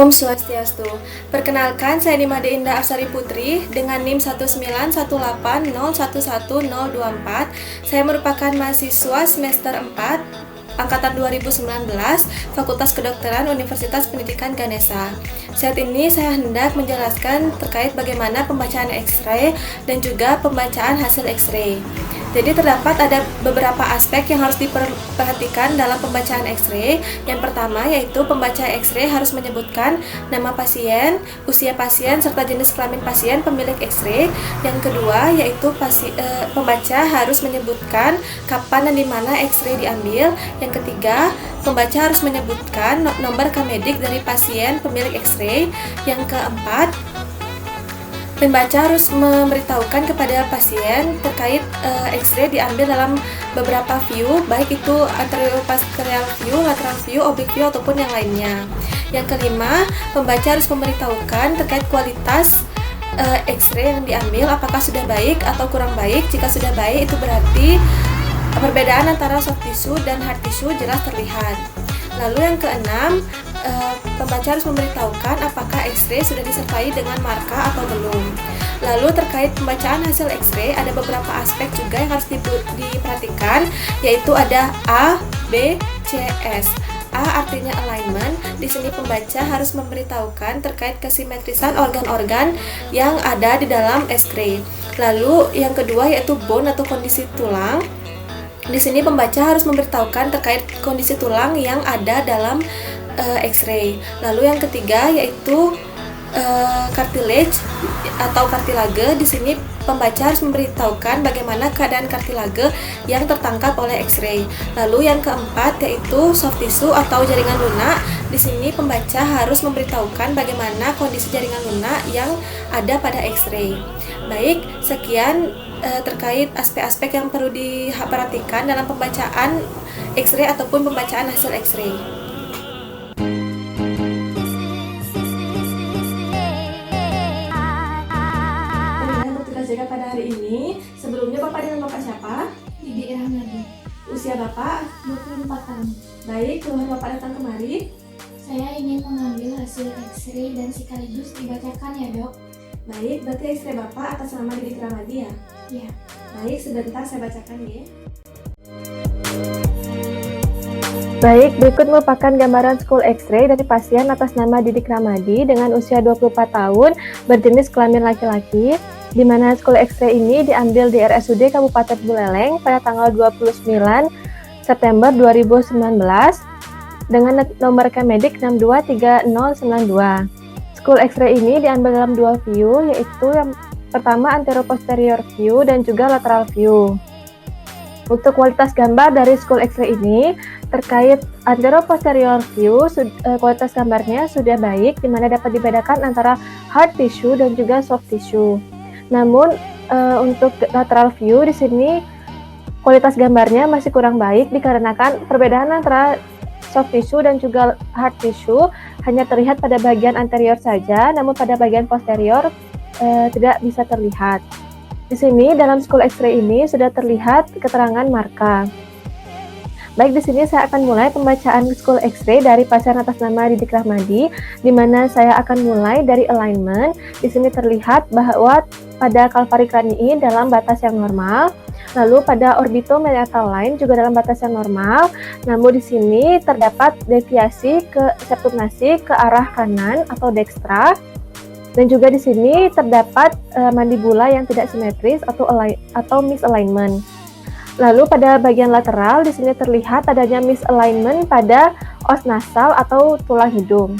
Om Swastiastu. Perkenalkan, saya Nimade Indah Arsari Putri dengan NIM 19180111024. Saya merupakan mahasiswa semester 4 Angkatan 2019, Fakultas Kedokteran Universitas Pendidikan Ganesha. Saat ini saya hendak menjelaskan terkait bagaimana pembacaan X-ray dan juga pembacaan hasil X-ray. Jadi terdapat ada beberapa aspek yang harus diperhatikan dalam pembacaan X-ray. Yang pertama yaitu pembaca X-ray harus menyebutkan nama pasien, usia pasien, serta jenis kelamin pasien pemilik X-ray. Yang kedua yaitu pembaca harus menyebutkan kapan dan di mana X-ray diambil. Yang ketiga, pembaca harus menyebutkan nomor Kamedik dari pasien pemilik X-ray. Yang keempat, pembaca harus memberitahukan kepada pasien terkait X-ray diambil dalam beberapa view, baik itu anterior posterior view, lateral view, oblique view, ataupun yang lainnya. Yang kelima, pembaca harus memberitahukan terkait kualitas X-ray yang diambil, apakah sudah baik atau kurang baik. Jika sudah baik, itu berarti perbedaan antara soft tissue dan hard tissue jelas terlihat. Lalu yang keenam, pembaca harus memberitahukan apakah X-ray sudah disertai dengan marka atau belum. Lalu terkait pembacaan hasil X-ray ada beberapa aspek juga yang harus diperhatikan, yaitu ada A, B, C, S. A artinya alignment. Di sini pembaca harus memberitahukan terkait kesimetrisan organ-organ yang ada di dalam X-ray. Lalu yang kedua yaitu bone atau kondisi tulang. Di sini pembaca harus memberitahukan terkait kondisi tulang yang ada dalam X-ray. Lalu yang ketiga yaitu cartilage atau kartilage. Di sini pembaca harus memberitahukan bagaimana keadaan kartilage yang tertangkap oleh X-ray. Lalu yang keempat yaitu soft tissue atau jaringan lunak. Di sini pembaca harus memberitahukan bagaimana kondisi jaringan lunak yang ada pada X-ray. Baik, sekian terkait aspek-aspek yang perlu diperhatikan dalam pembacaan X-ray ataupun pembacaan hasil X-ray. Bertugas jaga pada hari ini. Sebelumnya Bapak dengan Bapak siapa? Didi Rahmadi. Usia Bapak? 24 tahun. Baik, keluar Bapak datang kemari. Saya ingin mengambil hasil X-ray dan sekaligus dibacakan ya dok. Baik, berarti X-ray Bapak atas nama Didi Rahmadi ya? Iya. Baik, sebentar saya bacakan ya. Baik, berikut merupakan gambaran school X-ray dari pasien atas nama Didik Ramadi dengan usia 24 tahun, berjenis kelamin laki-laki, di mana school X-ray ini diambil di RSUD Kabupaten Buleleng pada tanggal 29 September 2019 dengan nomor Kamedik 623092. School X-ray ini diambil dalam dua view, yaitu yang pertama anteroposterior view dan juga lateral view. Untuk kualitas gambar dari school X-ray ini, terkait anteroposterior view, kualitas gambarnya sudah baik, di mana dapat dibedakan antara hard tissue dan juga soft tissue. Namun, untuk lateral view di sini, kualitas gambarnya masih kurang baik dikarenakan perbedaan antara soft tissue dan juga hard tissue hanya terlihat pada bagian anterior saja, namun pada bagian posterior tidak bisa terlihat. Di sini dalam school X-ray ini sudah terlihat keterangan marka. Baik, di sini saya akan mulai pembacaan school X-ray dari pasien atas nama Didik Rahmadi, di mana saya akan mulai dari alignment. Di sini terlihat bahwa pada calvari cranii dalam batas yang normal. Lalu pada orbitomeatal line juga dalam batas yang normal, namun di sini terdapat deviasi ke septum nasi ke arah kanan atau dextra, dan juga di sini terdapat mandibula yang tidak simetris atau misalignment. Lalu pada bagian lateral di sini terlihat adanya misalignment pada os nasal atau tulang hidung.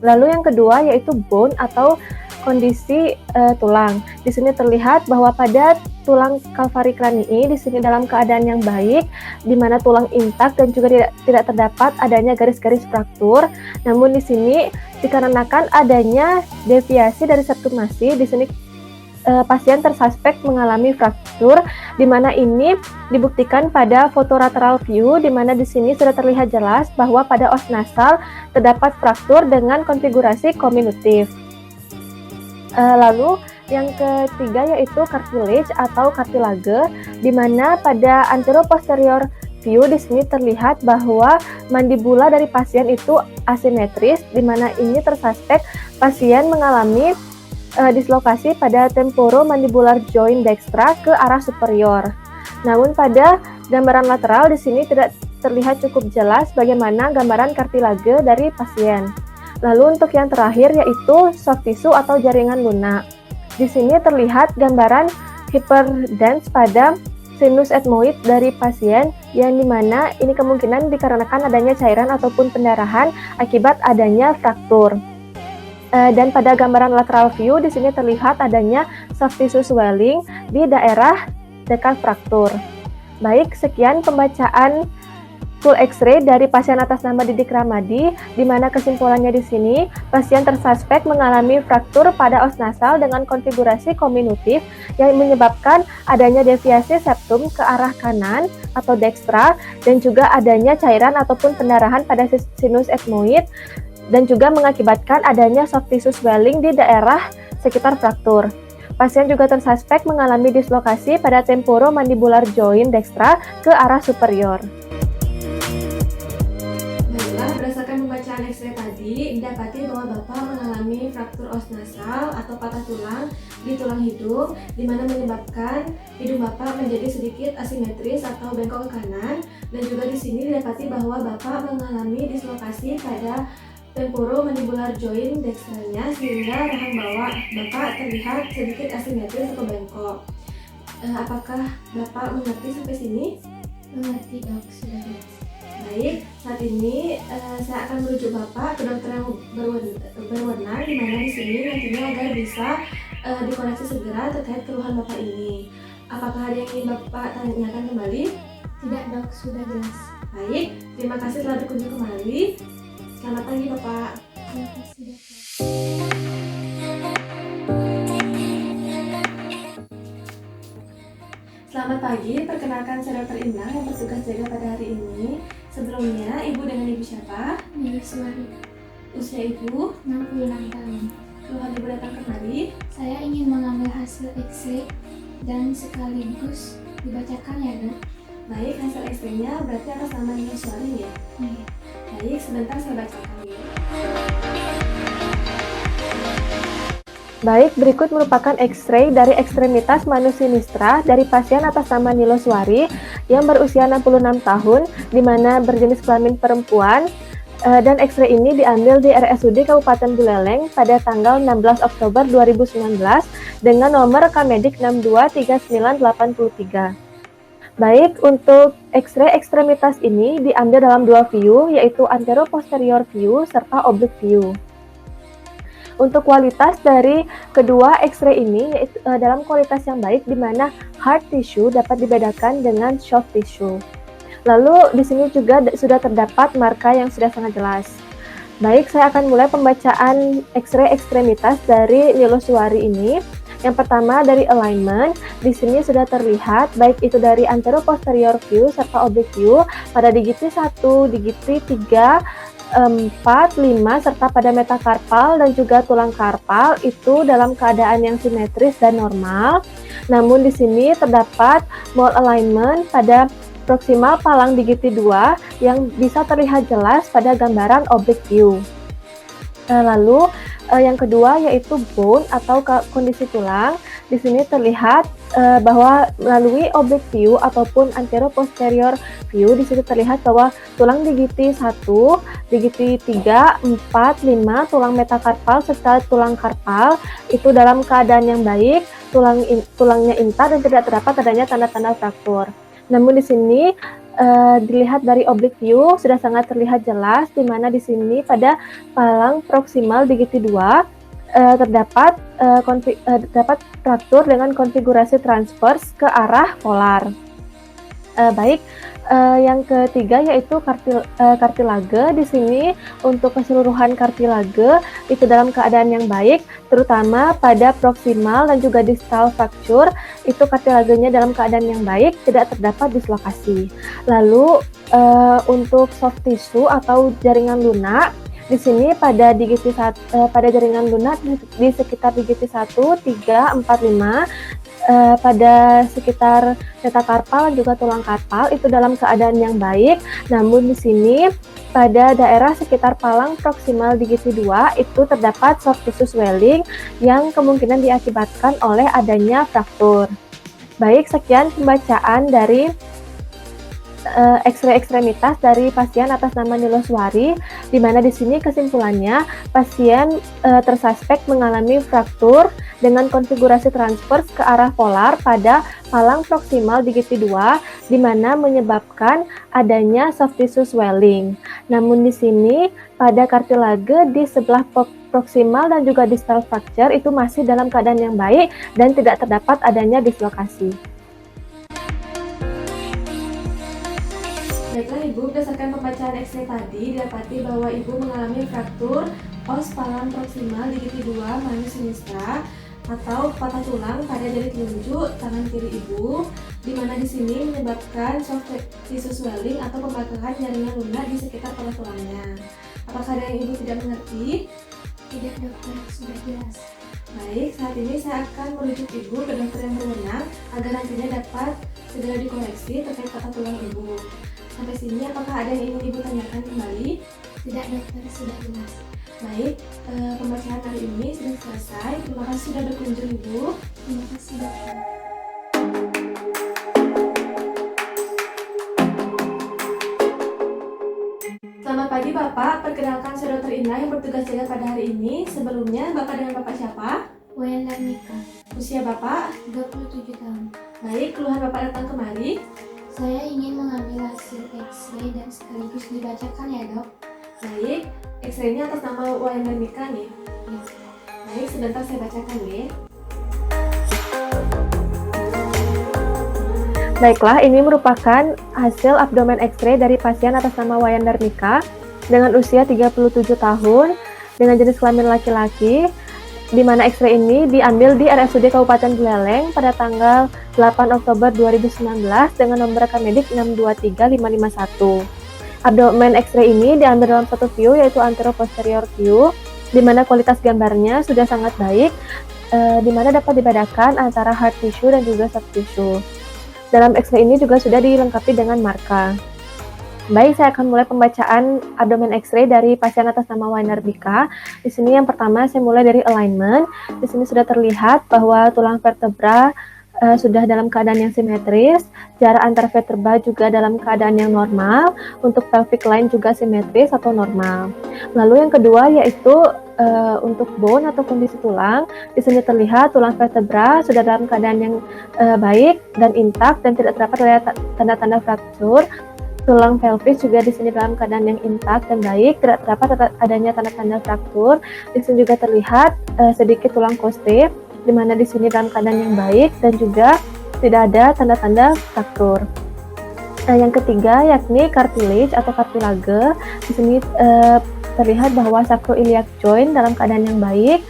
Lalu yang kedua yaitu bone atau kondisi tulang. Di sini terlihat bahwa pada tulang calvari cranii di sini dalam keadaan yang baik, di mana tulang intak dan juga tidak terdapat adanya garis-garis fraktur. Namun di sini dikarenakan adanya deviasi dari septum nasi, di sini pasien tersuspek mengalami fraktur, di mana ini dibuktikan pada foto lateral view, di mana di sini sudah terlihat jelas bahwa pada os nasal terdapat fraktur dengan konfigurasi kominutif. Lalu yang ketiga yaitu cartilage atau kartilage, di mana pada anteroposterior view di sini terlihat bahwa mandibula dari pasien itu asimetris, di mana ini tersuspek pasien mengalami dislokasi pada temporomandibular joint dextra ke arah superior. Namun pada gambaran lateral di sini tidak terlihat cukup jelas bagaimana gambaran kartilage dari pasien. Lalu untuk yang terakhir yaitu soft tissue atau jaringan lunak. Di sini terlihat gambaran hyperdense pada sinus ethmoid dari pasien yang dimana ini kemungkinan dikarenakan adanya cairan ataupun pendarahan akibat adanya fraktur. Dan pada gambaran lateral view di sini terlihat adanya soft tissue swelling di daerah dekat fraktur. Baik, sekian pembacaan full X-ray dari pasien atas nama Didik Ramadi, di mana kesimpulannya di sini pasien tersuspek mengalami fraktur pada os nasal dengan konfigurasi kominutif yang menyebabkan adanya deviasi septum ke arah kanan atau dextra dan juga adanya cairan ataupun pendarahan pada sinus ethmoid dan juga mengakibatkan adanya soft tissue swelling di daerah sekitar fraktur. Pasien juga tersuspek mengalami dislokasi pada temporomandibular joint dextra ke arah superior. Berdasarkan pembacaan X-ray tadi, didapati bahwa Bapak mengalami fraktur os nasal atau patah tulang di tulang hidung, di mana menyebabkan hidung Bapak menjadi sedikit asimetris atau bengkok ke kanan, dan juga di sini didapati bahwa Bapak mengalami dislokasi pada temporomandibular joint dextranya sehingga rahang bawah Bapak terlihat sedikit asimetris atau bengkok. Apakah Bapak mengerti sampai sini? Mengerti dok, sudah jelas. Baik, saat ini saya akan merujuk Bapak ke dokter yang berwenang di mana di sini nantinya agar bisa dikoreksi segera terkait keluhan Bapak ini. Apakah ada yang ingin Bapak tanyakan kembali? Tidak dok, sudah jelas. Baik, terima kasih telah berkunjung kembali. Selamat pagi Bapak. Terima kasih dok. Selamat pagi, perkenalkan saya Dr. Indah yang bertugas jaga pada hari ini. Sebelumnya, Ibu dengan Ibu siapa? Niluswari, Usia Ibu? 66 tahun. Keluhan Ibu datang kemari? Saya ingin mengambil hasil X-ray dan sekaligus dibacakan ya dok. Baik, hasil X-ray-nya berarti atas nama Niluswari ya? Iya. Baik, sebentar saya bacakan ya. Baik, berikut merupakan X-ray dari ekstremitas manusia sinistra dari pasien atas nama Niluswari yang berusia 66 tahun, di mana berjenis kelamin perempuan, dan X-ray ini diambil di RSUD Kabupaten Buleleng pada tanggal 16 Oktober 2019 dengan nomor Kamedik 623983. Baik, untuk X-ray ekstremitas ini diambil dalam dua view, yaitu antero-posterior view serta oblique view. Untuk kualitas dari kedua X-ray ini yaitu dalam kualitas yang baik, di mana hard tissue dapat dibedakan dengan soft tissue. Lalu di sini juga sudah terdapat marka yang sudah sangat jelas. Baik, saya akan mulai pembacaan X-ray ekstremitas dari Niluswari ini. Yang pertama dari alignment, di sini sudah terlihat baik itu dari antero-posterior view serta oblique view pada digiti 1, digiti 3, 4, 5, serta pada metakarpal dan juga tulang karpal itu dalam keadaan yang simetris dan normal. Namun di sini terdapat malalignment pada proksimal palang digiti 2 yang bisa terlihat jelas pada gambaran oblique view. Lalu yang kedua yaitu bone atau kondisi tulang. Di sini terlihat bahwa melalui oblique view ataupun antero-posterior view di sini terlihat bahwa tulang digiti 1, digiti 3, 4, 5, tulang metakarpal serta tulang karpal itu dalam keadaan yang baik, tulangnya intar dan tidak terdapat adanya tanda-tanda fraktur. Namun di sini dilihat dari oblique view sudah sangat terlihat jelas, di mana di sini pada palang proksimal digiti 2 terdapat fraktur dengan konfigurasi transverse ke arah polar. Baik, yang ketiga yaitu kartilage. Di sini untuk keseluruhan kartilage itu dalam keadaan yang baik, terutama pada proksimal dan juga distal fracture itu kartilagenya dalam keadaan yang baik, tidak terdapat dislokasi. Lalu untuk soft tissue atau jaringan lunak, di sini pada pada jaringan lunak di sekitar digiti 1, 3, 4, 5 pada sekitar metakarpal dan juga tulang karpal itu dalam keadaan yang baik. Namun di sini pada daerah sekitar palang proksimal digiti 2 itu terdapat soft tissue swelling yang kemungkinan diakibatkan oleh adanya fraktur. Baik, sekian pembacaan dari X-ray ekstremitas dari pasien atas nama Niloswari, di mana di sini kesimpulannya pasien tersuspek mengalami fraktur dengan konfigurasi transverse ke arah polar pada palang proksimal digiti 2, di mana menyebabkan adanya soft tissue swelling. Namun di sini pada kartilage di sebelah proksimal dan juga distal fracture itu masih dalam keadaan yang baik dan tidak terdapat adanya dislokasi. Baiklah Ibu, berdasarkan pembacaan X-ray tadi, didapati bahwa Ibu mengalami fraktur os palang proksimal digiti 2 manus sinistra atau patah tulang pada jari telunjuk tangan kiri Ibu, di mana di sini menyebabkan soft tissue swelling atau pembengkakan jaringan lunak di sekitar kepala tulangnya. Apakah ada yang Ibu tidak mengerti? Tidak dokter, sudah jelas. Baik, saat ini saya akan merujuk Ibu ke dokter yang berwenang agar nantinya dapat segera dikoreksi terkait patah tulang Ibu. Sampai sini apakah ada yang ingin Ibu tanyakan kembali? Tidak dokter, sudah jelas. Baik, pembacaan hari ini sudah selesai. Terima kasih sudah berkunjung Ibu. Terima kasih dokter. Selamat pagi Bapak, perkenalkan saya Dr. Indah yang bertugas jaga pada hari ini. Sebelumnya Bapak dengan Bapak siapa? Wayan Darmika, Usia Bapak? 27 tahun. Baik, keluhan Bapak datang kemari. Saya ingin mengambil hasil X-ray dan sekaligus dibacakan ya dok. Baik, X-ray-nya atas nama Wayan Darmika nih. Ya. Baik, sebentar saya bacakan ya. Baiklah, ini merupakan hasil abdomen X-ray dari pasien atas nama Wayan Darmika dengan usia 37 tahun dengan jenis kelamin laki-laki, di mana X-ray ini diambil di RSUD Kabupaten Buleleng pada tanggal 8 Oktober 2019 dengan nomor rekam medik 623551. Abdomen X-ray ini diambil dalam satu view yaitu antero-posterior view, di mana kualitas gambarnya sudah sangat baik, di mana dapat dibedakan antara hard tissue dan juga soft tissue. Dalam X-ray ini juga sudah dilengkapi dengan marka. Baik, saya akan mulai pembacaan abdomen X-ray dari pasien atas nama Wayan Darmika. Di sini yang pertama saya mulai dari alignment. Di sini sudah terlihat bahwa tulang vertebra sudah dalam keadaan yang simetris, jarak antar vertebra juga dalam keadaan yang normal, untuk pelvic line juga simetris atau normal. Lalu yang kedua yaitu untuk bone atau kondisi tulang, di sini terlihat tulang vertebra sudah dalam keadaan yang baik dan intak dan tidak terdapat tanda-tanda fraktur. Tulang pelvis juga di sini dalam keadaan yang intak dan baik, tidak terdapat adanya tanda-tanda fraktur. Di sini juga terlihat sedikit tulang koste, di mana di sini dalam keadaan yang baik dan juga tidak ada tanda-tanda fraktur. Yang ketiga yakni cartilage atau kartilage. Di sini terlihat bahwa sacroiliac joint dalam keadaan yang baik,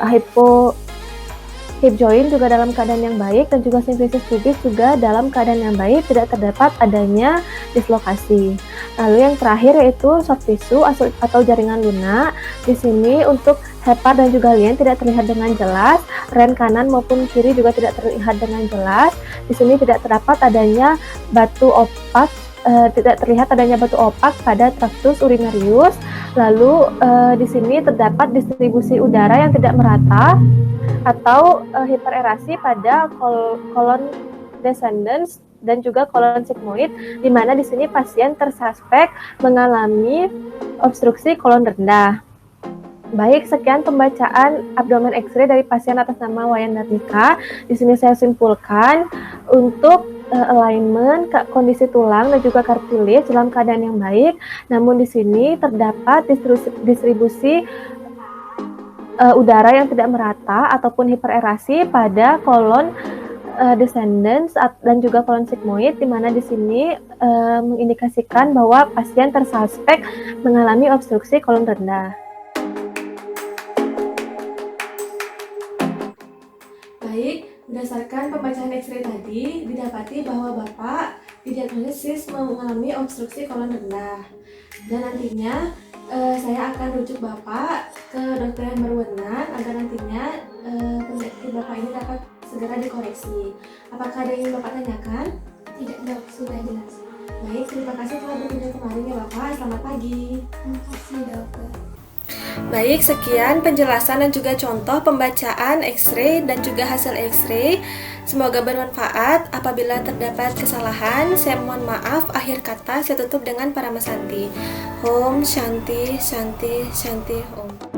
hip joint juga dalam keadaan yang baik, dan juga symphysis pubis juga dalam keadaan yang baik, tidak terdapat adanya dislokasi. Lalu yang terakhir yaitu soft tissue atau jaringan lunak. Di sini untuk hepar dan juga lien tidak terlihat dengan jelas, ren kanan maupun kiri juga tidak terlihat dengan jelas. Di sini tidak terdapat adanya batu opak, tidak terlihat adanya batu opak pada tractus urinarius. Lalu di sini terdapat distribusi udara yang tidak merata atau hipererasi pada kolon descendens dan juga kolon sigmoid, di mana di sini pasien tersuspek mengalami obstruksi kolon rendah. Baik, sekian pembacaan abdomen X-ray dari pasien atas nama Wayan Darmika. Di sini saya simpulkan untuk alignment, kondisi tulang dan juga cartilage dalam keadaan yang baik. Namun di sini terdapat distribusi udara yang tidak merata ataupun hipererasi pada kolon descendens dan juga kolon sigmoid, di mana di sini mengindikasikan bahwa pasien tersuspek mengalami obstruksi kolon rendah. Baik, berdasarkan pembacaan X-ray tadi, didapati bahwa Bapak didiagnosis mengalami obstruksi kolon rendah. Dan nantinya saya akan rujuk Bapak ke dokter yang berwenang agar nantinya penyakit Bapak ini dapat segera dikoreksi. Apakah ada yang ingin Bapak tanyakan? Tidak dok, sudah jelas. Baik, terima kasih telah berkunjung kemarin ya Bapak. Selamat pagi. Terima kasih dokter. Baik, sekian penjelasan dan juga contoh pembacaan X-ray dan juga hasil X-ray. Semoga bermanfaat. Apabila terdapat kesalahan, saya mohon maaf. Akhir kata saya tutup dengan Paramasanti. Om Shanti Shanti Shanti Om.